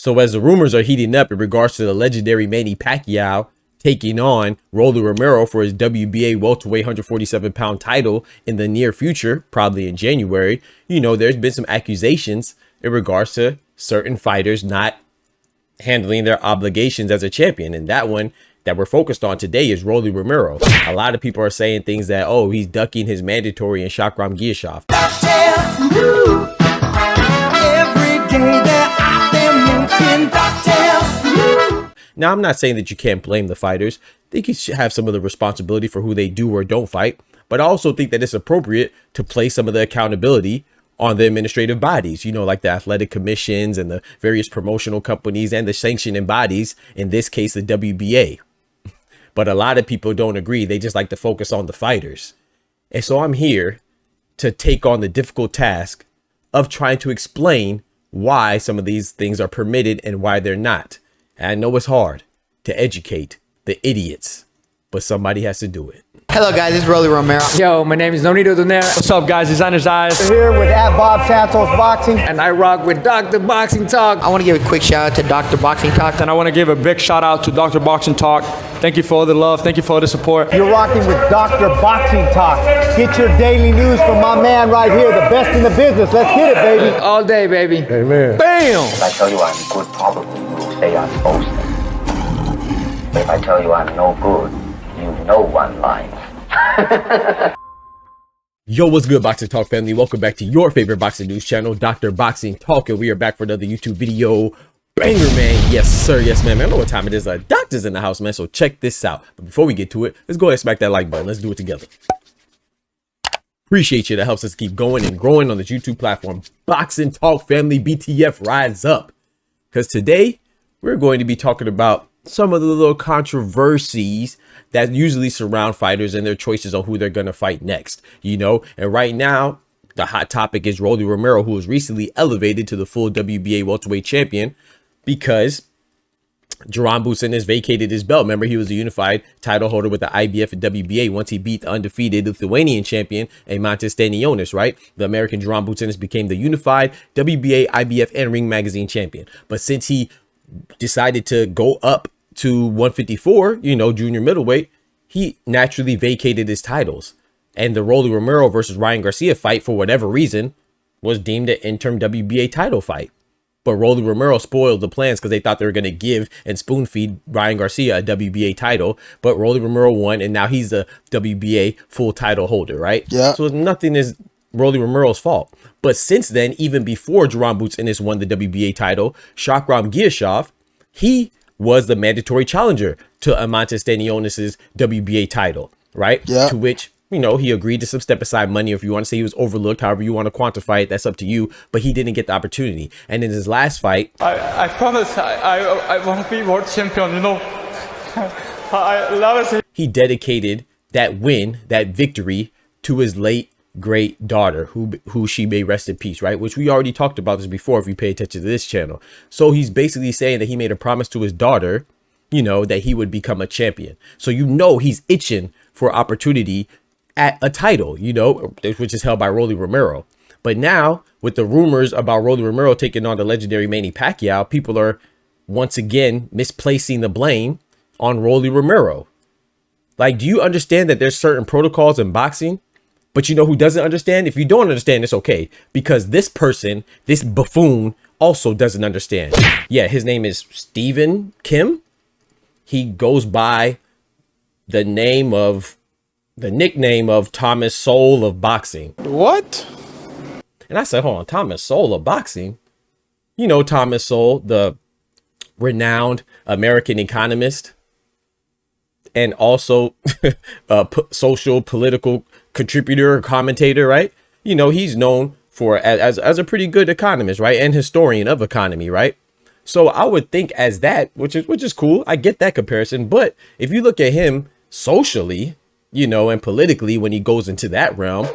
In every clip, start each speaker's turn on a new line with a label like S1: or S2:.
S1: So as the rumors are heating up in regards to the legendary Manny Pacquiao taking on Rolly Romero for his WBA welterweight 147-pound title in the near future, probably in January, you know, there's been some accusations in regards to certain fighters not handling their obligations as a champion. And that one that we're focused on today is Rolly Romero. A lot of people are saying things that, oh, he's ducking his mandatory in Shakram Giyasov. Now, I'm not saying that you can't blame the fighters. I think you should have some of the responsibility for who they do or don't fight. But I also think that it's appropriate to place some of the accountability on the administrative bodies, you know, like the athletic commissions and the various promotional companies and the sanctioning bodies, in this case, the WBA. But a lot of people don't agree. They just like to focus on the fighters. And so I'm here to take on the difficult task of trying to explain why some of these things are permitted and why they're not. And I know it's hard to educate the idiots, but somebody has to do it.
S2: Hello guys, this is Rolly Romero.
S3: Yo, my name is Romero. What's up guys, Designer's Eyes.
S4: We're here with Bob Santos Boxing.
S3: And I rock with Dr. Boxing Talk.
S2: I want to give a quick shout out to Dr. Boxing Talk.
S3: And I want to give a big shout out to Dr. Boxing Talk. Thank you for all the love, thank you for all the support.
S4: You're rocking with Dr. Boxing Talk. Get your daily news from my man right here, the best in the business. Let's get it, baby.
S3: All day, baby.
S4: Amen.
S3: Bam!
S5: If I tell you I'm good, probably you will say I'm boasting. But if I tell you I'm no good, you know one line.
S1: Yo, what's good, Boxing Talk family? Welcome back to your favorite boxing news channel, Dr. Boxing Talk, and we are back for another YouTube video. Banger, man. Yes, sir. Yes, man. I know what time it is. Doctor's in the house, man. So check this out. But before we get to it, let's go ahead and smack that like button. Let's do it together. Appreciate you. That helps us keep going and growing on this YouTube platform. Boxing Talk family, BTF, rise up. Because today we're going to be talking about some of the little controversies that usually surround fighters and their choices on who they're going to fight next, you know. And right now, the hot topic is Rolly Romero, who was recently elevated to the full WBA welterweight champion because Jerron Busin has vacated his belt. Remember, he was a unified title holder with the IBF and WBA once he beat the undefeated Lithuanian champion, Eimantas Stanionis, right? The American Jerron Busin became the unified WBA, IBF, and Ring Magazine champion. But since he decided to go up to 154, you know, junior middleweight, he naturally vacated his titles. And the Rolly Romero versus Ryan Garcia fight, for whatever reason, was deemed an interim WBA title fight. But Rolly Romero spoiled the plans because they thought they were going to give and spoon feed Ryan Garcia a WBA title. But Rolly Romero won, and now he's the WBA full title holder, right?
S2: Yeah.
S1: So nothing is Rolly Romero's fault. But since then, even before Jerron Busin won the WBA title, Shakram Giyasov, he was the mandatory challenger to Eimantas Stanionis' WBA title, right?
S2: Yeah.
S1: To which, you know, he agreed to some step aside money. If you want to say he was overlooked, however you want to quantify it, that's up to you. But he didn't get the opportunity. And in his last fight,
S6: I promise I want to be world champion, you know. I love it.
S1: He dedicated that win, that victory, to his late great daughter, who she may rest in peace, right? Which we already talked about this before if you pay attention to this channel. So he's basically saying that he made a promise to his daughter, you know, that he would become a champion. So, you know, he's itching for opportunity at a title, you know, which is held by Rolly Romero. But now with the rumors about Rolly Romero taking on the legendary Manny Pacquiao, people are once again misplacing the blame on Rolly Romero. Like, do you understand that there's certain protocols in boxing? But you know who doesn't understand? If you don't understand, it's okay. Because this person, this buffoon, also doesn't understand. Yeah, his name is Stephen Kim. He goes by the nickname of Thomas Sowell of boxing.
S6: What?
S1: And I said, hold on, Thomas Sowell of boxing? You know Thomas Sowell, the renowned American economist and also social political contributor or commentator, right? You know, he's known for as a pretty good economist, right? And historian of economy, right? So I would think as that, which is cool. I get that comparison. But if you look at him socially, you know, and politically, when he goes into that realm,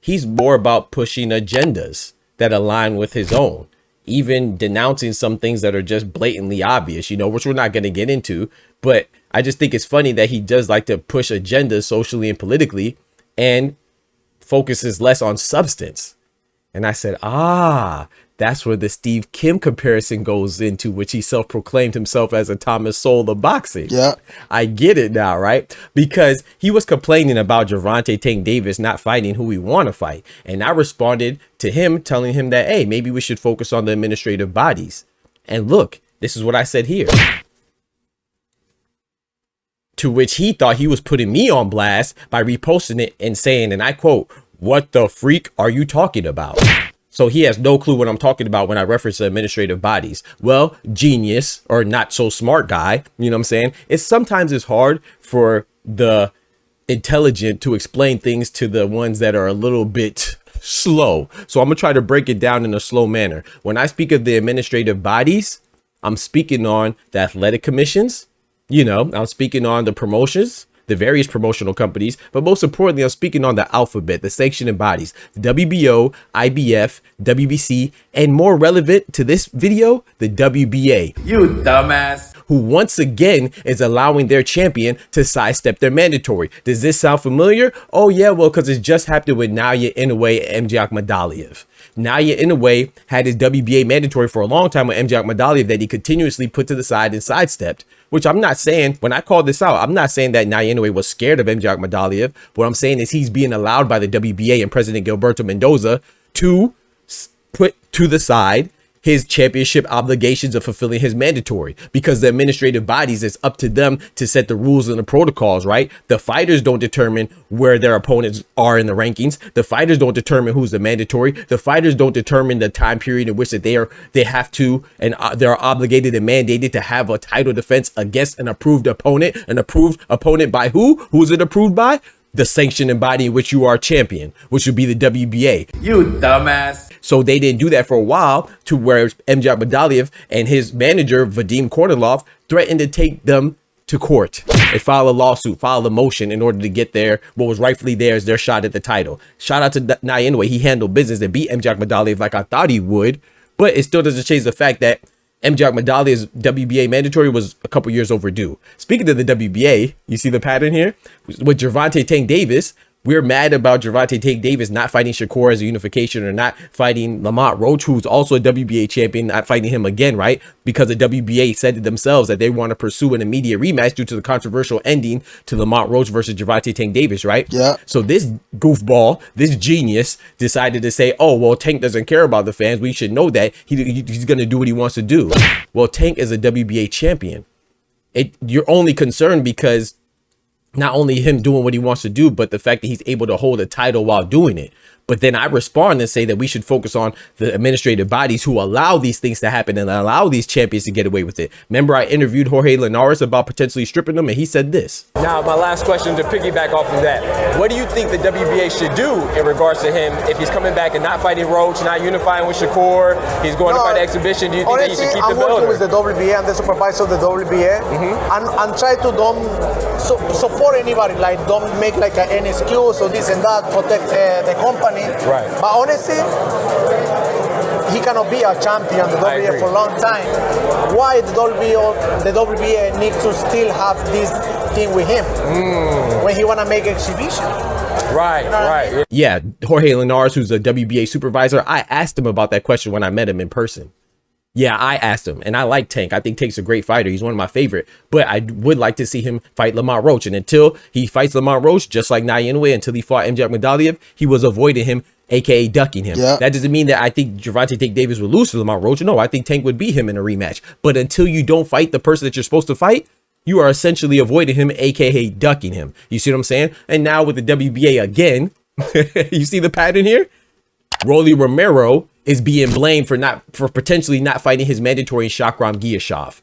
S1: he's more about pushing agendas that align with his own, even denouncing some things that are just blatantly obvious, you know, which we're not going to get into. But I just think it's funny that he does like to push agendas socially and politically and focuses less on substance. And I said, That's where the Steve Kim comparison goes into, which he self-proclaimed himself as a Thomas Sowell of boxing.
S7: Yeah.
S1: I get it now, right? Because he was complaining about Gervonta Tank Davis not fighting who he want to fight. And I responded to him telling him that, hey, maybe we should focus on the administrative bodies. And look, this is what I said here. To which he thought he was putting me on blast by reposting it and saying, and I quote, "What the freak are you talking about?" So he has no clue what I'm talking about when I reference the administrative bodies. Well, genius or not so smart guy, you know what I'm saying? Sometimes it's hard for the intelligent to explain things to the ones that are a little bit slow. So I'm gonna try to break it down in a slow manner. When I speak of the administrative bodies, I'm speaking on the athletic commissions, I'm speaking on the promotions, the various promotional companies, but most importantly, I'm speaking on the alphabet, the sanctioning bodies, WBO, IBF, WBC, and more relevant to this video, the WBA.
S8: You dumbass.
S1: Who once again is allowing their champion to sidestep their mandatory. Does this sound familiar? Oh yeah, well, because it just happened with Naoya Inoue and MJ Akhmadaliev. Naoya Inoue had his WBA mandatory for a long time with MJ Akhmadaliev that he continuously put to the side and sidestepped. Which I'm not saying, when I called this out, I'm not saying that Naoya Inoue was scared of MJ Akhmadaliev. What I'm saying is he's being allowed by the WBA and President Gilberto Mendoza to put to the side his championship obligations of fulfilling his mandatory, because the administrative bodies, it's up to them to set the rules and the protocols, right? The fighters don't determine where their opponents are in the rankings. The fighters don't determine who's the mandatory. The fighters don't determine the time period in which that they have to, and they're obligated and mandated to have a title defense against an approved opponent. An approved opponent by who? Who's it approved by? The sanctioning body in which you are champion, which would be the WBA.
S8: You dumbass.
S1: So they didn't do that for a while, to where MJ Akhmadaliev and his manager, Vadim Kornilov, threatened to take them to court. They filed a lawsuit, filed a motion in order to get what was rightfully theirs, their shot at the title. Shout out to Naoya Inoue. He handled business and beat MJ Akhmadaliev like I thought he would, but it still doesn't change the fact that MJ Akhmadaliev's WBA mandatory was a couple years overdue. Speaking of the WBA, you see the pattern here? With Gervonta Tank Davis, we're mad about Gervonta Tank Davis not fighting Shakur as a unification, or not fighting Lamont Roach, who's also a WBA champion, not fighting him again, right? Because the WBA said to themselves that they want to pursue an immediate rematch due to the controversial ending to Lamont Roach versus Gervonta Tank Davis, right?
S7: Yeah.
S1: So this goofball, this genius, decided to say, oh, well, Tank doesn't care about the fans. We should know that he's going to do what he wants to do. Well, Tank is a WBA champion. You're only concerned because not only him doing what he wants to do, but the fact that he's able to hold a title while doing it. But then I respond and say that we should focus on the administrative bodies who allow these things to happen and allow these champions to get away with it. Remember, I interviewed Jorge Linares about potentially stripping them, and he said this.
S9: Now, my last question to piggyback off of that. What do you think the WBA should do in regards to him if he's coming back and not fighting Roach, not unifying with Shakur, he's going to fight exhibition? Do you think that he should keep the belt?
S10: I'm working with the WBA and the supervisor of the WBA, and try to don't support anybody, like don't make like any excuse or this and that, protect the company.
S9: Right.
S10: But honestly, he cannot be a champion in the WBA for a long time. Why the WBA needs to still have this thing with him when he want to make exhibition?
S9: Right, right.
S1: Yeah, Jorge Linares, who's a WBA supervisor, I asked him about that question when I met him in person. Yeah, I asked him, and I like Tank. I think Tank's a great fighter. He's one of my favorite, but I would like to see him fight Lamont Roach. And until he fights Lamont Roach, just like Naoya Inoue, until he fought MJ Akhmadaliev, he was avoiding him, aka ducking him.
S7: Yeah.
S1: That doesn't mean that I think Gervonta Tank Davis would lose to Lamont Roach. No, I think Tank would beat him in a rematch. But until you don't fight the person that you're supposed to fight, you are essentially avoiding him, aka ducking him. You see what I'm saying? And now with the WBA again, you see the pattern here? Rolly Romero is being blamed for potentially not fighting his mandatory Shakram Giyasov.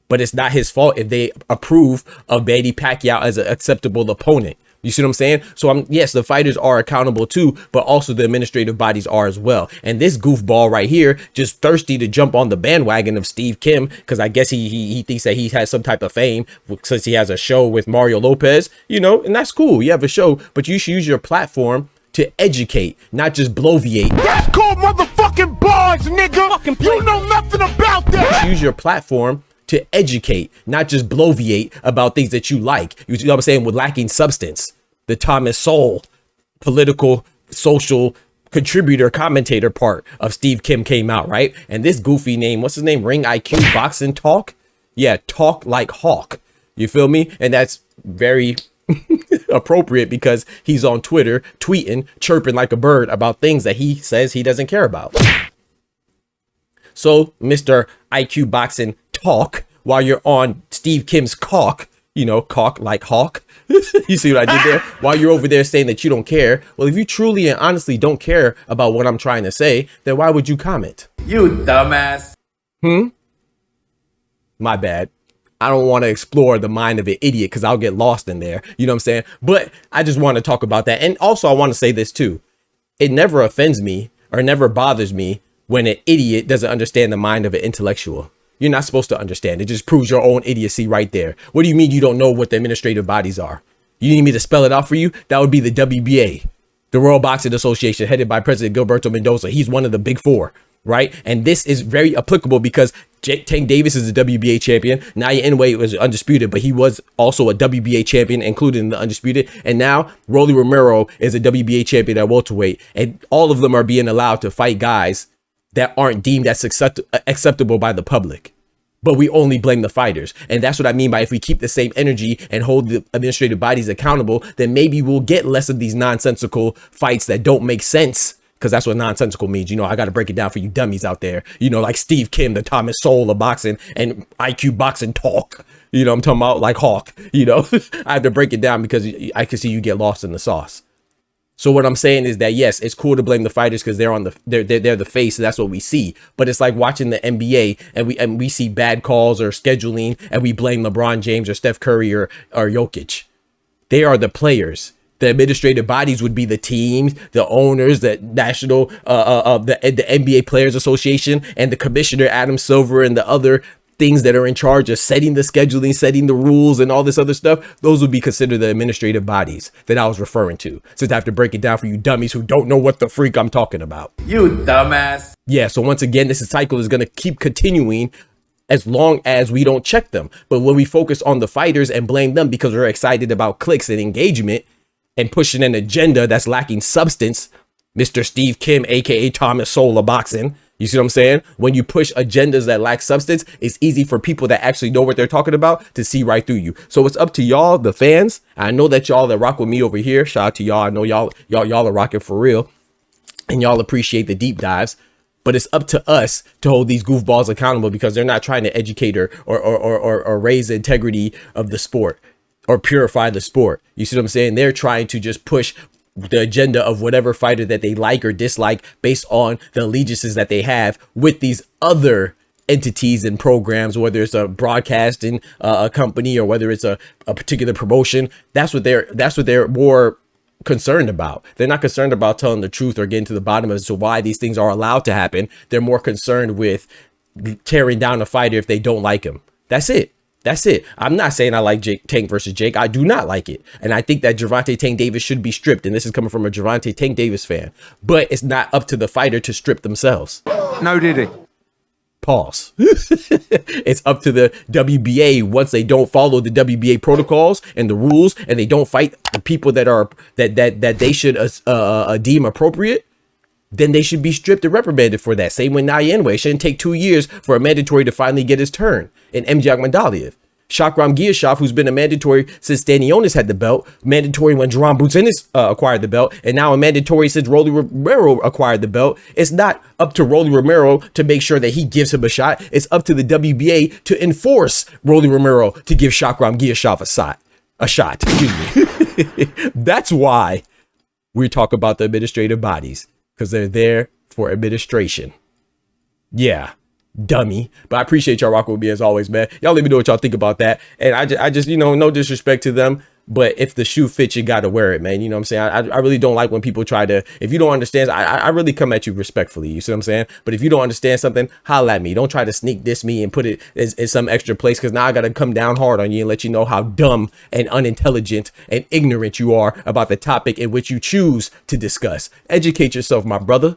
S1: But it's not his fault if they approve of Manny Pacquiao as an acceptable opponent. You see what I'm saying? So yes, the fighters are accountable too, but also the administrative bodies are as well. And this goofball right here, just thirsty to jump on the bandwagon of Steve Kim, because I guess he thinks that he has some type of fame since he has a show with Mario Lopez, and that's cool. You have a show, but you should use your platform to educate, not just bloviate.
S11: That's called motherfucking bars, nigga. You know nothing about that.
S1: Use your platform to educate, not just bloviate about things that you like. You know what I'm saying? With lacking substance. The Thomas Sowell political, social contributor commentator part of Steve Kim came out, right? And this goofy name, what's his name? Ring IQ Boxing Talk. Yeah, talk like Hawk. You feel me? And that's very appropriate because he's on Twitter tweeting, chirping like a bird about things that he says he doesn't care about. So Mr. IQ Boxing Talk, while you're on Steve Kim's cock, you know, cock like Hawk. You see what I did there? While you're over there saying that you don't care. Well, if you truly and honestly don't care about what I'm trying to say, then why would you comment?
S8: You dumbass.
S1: My bad. I don't want to explore the mind of an idiot because I'll get lost in there. You know what I'm saying? But I just want to talk about that. And also I want to say this too. It never offends me or never bothers me when an idiot doesn't understand the mind of an intellectual. You're not supposed to understand. It just proves your own idiocy right there. What do you mean you don't know what the administrative bodies are? You need me to spell it out for you? That would be the WBA, the World Boxing Association, headed by President Gilberto Mendoza. He's one of the big four, right? And this is very applicable because Tank Davis is a WBA champion. Naya Inoue was undisputed, but he was also a WBA champion, included in the undisputed. And now Rolly Romero is a WBA champion at welterweight. And all of them are being allowed to fight guys that aren't deemed as acceptable by the public. But we only blame the fighters. And that's what I mean by if we keep the same energy and hold the administrative bodies accountable, then maybe we'll get less of these nonsensical fights that don't make sense. Because that's what nonsensical means. You know, I got to break it down for you dummies out there. You know, like Steve Kim, the Thomas Sowell of boxing, and IQ Boxing Talk. You know, I'm talking about like Hawk. You know, I have to break it down because I can see you get lost in the sauce. So what I'm saying is that, yes, it's cool to blame the fighters because they're the face. And that's what we see. But it's like watching the NBA and we see bad calls or scheduling and we blame LeBron James or Steph Curry or Jokic. They are the players. The administrative bodies would be the teams, the owners, the national, the NBA Players Association, and the commissioner, Adam Silver, and the other things that are in charge of setting the scheduling, setting the rules, and all this other stuff. Those would be considered the administrative bodies that I was referring to. Since I have to break it down for you dummies who don't know what the freak I'm talking about.
S8: You dumbass.
S1: Yeah, so once again, this cycle is going to keep continuing as long as we don't check them. But when we focus on the fighters and blame them because we're excited about clicks and engagement, and pushing an agenda that's lacking substance, Mr. Steve Kim, aka Thomas Sowell of boxing. You see what I'm saying? When you push agendas that lack substance, it's easy for people that actually know what they're talking about to see right through you. So it's up to y'all, the fans. I know that y'all that rock with me over here. Shout out to y'all. I know y'all are rocking for real, and y'all appreciate the deep dives. But it's up to us to hold these goofballs accountable because they're not trying to educate or raise the integrity of the sport. Or purify the sport. You see what I'm saying? They're trying to just push the agenda of whatever fighter that they like or dislike based on the allegiances that they have with these other entities and programs, whether it's a broadcasting a company or whether it's a particular promotion. That's what they're more concerned about. They're not concerned about telling the truth or getting to the bottom as to why these things are allowed to happen. They're more concerned with tearing down a fighter if they don't like him. That's it. That's it. I'm not saying I like Tank versus Jake. I do not like it. And I think that Gervonta Tank Davis should be stripped. And this is coming from a Gervonta Tank Davis fan. But it's not up to the fighter to strip themselves.
S11: No, did he?
S1: Pause. It's up to the WBA once they don't follow the WBA protocols and the rules and they don't fight the people that they should deem appropriate. Then they should be stripped and reprimanded for that. Same with Naya Inoue. It shouldn't take 2 years for a mandatory to finally get his turn. And MJ Akhmadaliev. Shakram Giyasov, who's been a mandatory since Stanionis had the belt, mandatory when Jerome Buzinis acquired the belt, and now a mandatory since Rolly Romero acquired the belt. It's not up to Rolly Romero to make sure that he gives him a shot. It's up to the WBA to enforce Rolly Romero to give Shakram Giyasov a shot. Excuse me. That's why we talk about the administrative bodies. Because they're there for administration. Yeah, dummy. But I appreciate y'all rocking with me as always, man. Y'all let me know what y'all think about that. And I just, you know, no disrespect to them. But if the shoe fits, you got to wear it, man. You know what I'm saying? I really don't like when people try to, if you don't understand, I really come at you respectfully. You see what I'm saying? But if you don't understand something, holla at me. Don't try to sneak diss me and put it in some extra place because now I got to come down hard on you and let you know how dumb and unintelligent and ignorant you are about the topic in which you choose to discuss. Educate yourself, my brother.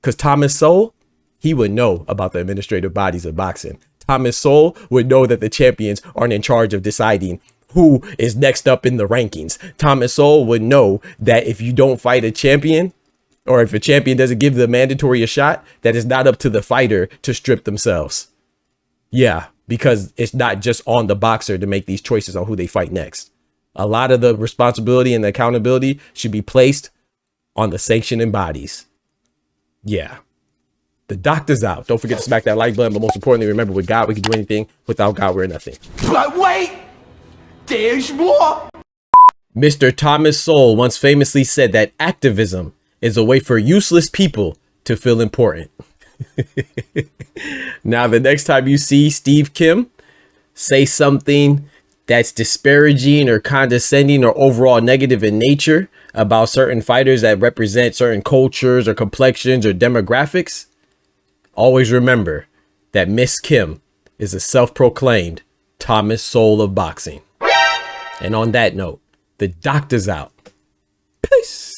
S1: Because Thomas Sowell, he would know about the administrative bodies of boxing. Thomas Sowell would know that the champions aren't in charge of deciding who is next up in the rankings. Thomas Sowell would know that if you don't fight a champion, Or if a champion doesn't give the mandatory a shot, that is not up to the fighter to strip themselves. Yeah, because it's not just on the boxer to make these choices on who they fight next. A lot of the responsibility and the accountability should be placed on the sanctioning bodies. Yeah. The doctor's out. Don't forget to smack that like button. But most importantly, remember, with God, we can do anything. Without God, we're nothing.
S11: But wait, there's more.
S1: Mr. Thomas Sowell once famously said that activism is a way for useless people to feel important. Now, the next time you see Steve Kim say something that's disparaging or condescending or overall negative in nature about certain fighters that represent certain cultures or complexions or demographics, always remember that Miss Kim is a self-proclaimed Thomas Sowell of boxing. And on that note, the doctor's out. Peace.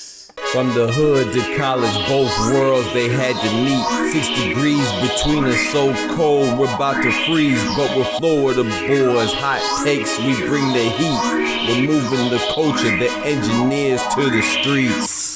S1: From the hood to college, both worlds they had to meet. 6 degrees between us, so cold we're about to freeze. But we're Florida boys, hot takes, we bring the heat. We're moving the culture, the engineers to the streets.